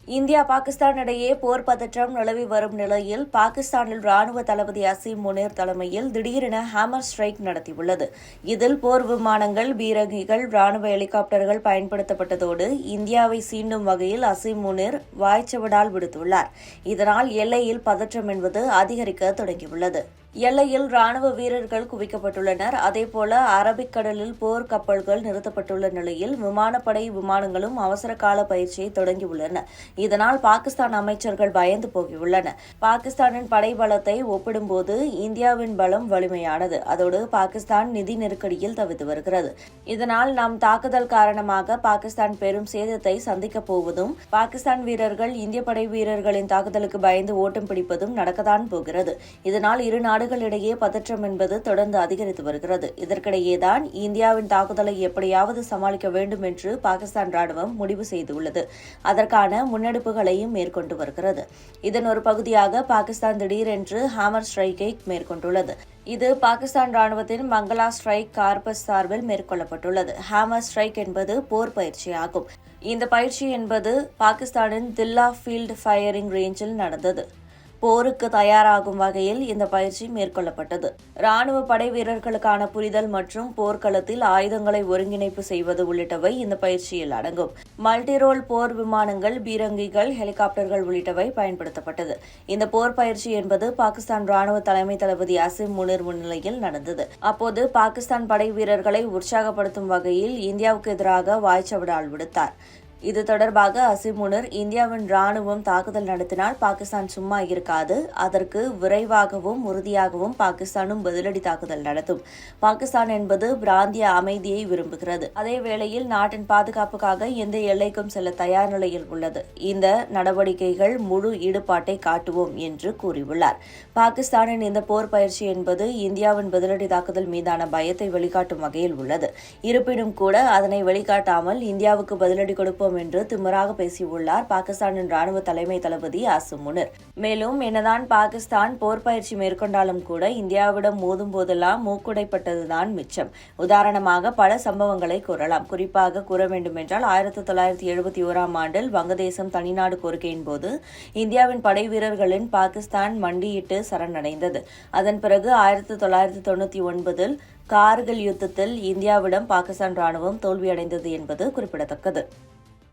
India Pakistan இடையே போர் பதற்றம் நிலவி வரும் நிலையில் பாகிஸ்தானில் ராணுவ தளபதி அசீம் முனீர் தலைமையில் திடீரென ஹேமர் ஸ்ட்ரைக் நடத்தியுள்ளது. இதில் போர் விமானங்கள், பீரங்கிகள், ராணுவ ஹெலிகாப்டர்கள் பயன்படுத்தப்பட்டதோடு இந்தியாவை சீண்டும் வகையில் அசீம் முனீர் வாய்ச்சவடால் விடுத்துள்ளார். இதனால் எல்லையில் பதற்றம் என்பது அதிகரிக்க தொடங்கியுள்ளது. எல்லையில் ராணுவ வீரர்கள் குவிக்கப்பட்டுள்ளனர். அதேபோல அரபிக்கடலில் போர் கப்பல்கள் நிறுத்தப்பட்டுள்ள நிலையில் விமானப்படை விமானங்களும் அவசர கால பயிற்சியை தொடங்கியுள்ளன. இதனால் பாகிஸ்தான் அமைச்சர்கள் பயந்து போகியுள்ளனர். பாகிஸ்தானின் படை பலத்தை ஒப்பிடும்போது இந்தியாவின் பலம் வலிமையானது. அதோடு பாகிஸ்தான் நிதி நெருக்கடியில் தவித்து வருகிறது. இதனால் நம் தாக்குதல் காரணமாக பாகிஸ்தான் பெரும் சேதத்தை சந்திக்கப் போவதும், பாகிஸ்தான் வீரர்கள் இந்திய படை வீரர்களின் தாக்குதலுக்கு பயந்து ஓட்டம் பிடிப்பதும் நடக்கத்தான் போகிறது. இதனால் இரு நாடுகளிடையே பதற்றம் என்பது தொடர்ந்து அதிகரித்து வருகிறது. இதற்கிடையேதான் இந்தியாவின் தாக்குதலை எப்படியாவது சமாளிக்க வேண்டும் என்று பாகிஸ்தான் ராணுவம் முடிவு செய்துள்ளது. அதற்கான முன்னெடுப்புகளையும் மேற்கொண்டு வருகிறது. இதன் ஒரு பகுதியாக பாகிஸ்தான் திடீரென்று ஹேமர் ஸ்ட்ரைக்கை மேற்கொண்டுள்ளது. இது பாகிஸ்தான் ராணுவத்தின் மங்களா ஸ்ட்ரைக் கார்பஸ் சார்பில் மேற்கொள்ளப்பட்டுள்ளது. ஹேமர் ஸ்ட்ரைக் என்பது போர் பயிற்சியாகும். இந்த பயிற்சி என்பது பாகிஸ்தானின் தில்லா ஃபீல்டு ஃபயரிங் ரேஞ்சில் நடந்தது. போருக்கு தயாராகும் வகையில் இந்த பயிற்சி மேற்கொள்ளப்பட்டது. ராணுவ படை வீரர்களுக்கான புரிதல் மற்றும் போர்க்களத்தில் ஆயுதங்களை ஒருங்கிணைப்பு செய்வது உள்ளிட்டவை இந்த பயிற்சியில் அடங்கும். மல்டிரோல் போர் விமானங்கள், பீரங்கிகள், ஹெலிகாப்டர்கள் உள்ளிட்டவை பயன்படுத்தப்பட்டது. இந்த போர் பயிற்சி என்பது பாகிஸ்தான் ராணுவ தலைமை தளபதி அசீம் முனீர் முன்னிலையில் நடந்தது. அப்போது பாகிஸ்தான் படை வீரர்களை உற்சாகப்படுத்தும் வகையில் இந்தியாவுக்கு எதிராக வாய்ச்சவடால் விடுத்தார். இது தொடர்பாக அசீம் முனீர், இந்தியாவின் ராணுவம் தாக்குதல் நடத்தினால் பாகிஸ்தான் சும்மா இருக்காது. அதற்கு விரைவாகவும் உறுதியாகவும் பாகிஸ்தானும் பதிலடி தாக்குதல் நடத்தும். பாகிஸ்தான் என்பது பிராந்திய அமைதியை விரும்புகிறது. அதே வேளையில் நாட்டின் பாதுகாப்புக்காக எந்த எல்லைக்கும் செல்ல தயார் நிலையில் உள்ளது. இந்த நடவடிக்கைகள் முழு ஈடுபாட்டை காட்டுவோம் என்று கூறியுள்ளார். பாகிஸ்தானின் இந்த போர் பயிற்சி என்பது இந்தியாவின் பதிலடி தாக்குதல் மீதான பயத்தை வெளிக்காட்டும் வகையில் உள்ளது. இருப்பினும் கூட அதனை வெளிக்காட்டாமல் இந்தியாவுக்கு பதிலடி கொடுப்போம் என்று திமிராக பேசியுள்ளார் பாகிஸ்தானின் ராணுவ தலைமை தளபதி அசீம் முனீர். மேலும் என்னதான் பாகிஸ்தான் போர் பயிற்சி மேற்கொண்டாலும் கூட இந்தியாவிடம் மோதும் போதெல்லாம் மூக்குடைப்பட்டதுதான் மிச்சம். உதாரணமாக பல சம்பவங்களை கூறலாம். குறிப்பாக கூற வேண்டுமென்றால் 1971 ஆண்டில் வங்கதேசம் தனிநாடு கோரிக்கையின் போது இந்தியாவின் படை வீரர்களின் பாகிஸ்தான் மண்டியிட்டு சரணடைந்தது. அதன் பிறகு 1999 கார்கில் யுத்தத்தில் இந்தியாவிடம் பாகிஸ்தான் ராணுவம் தோல்வியடைந்தது என்பது குறிப்பிடத்தக்கது.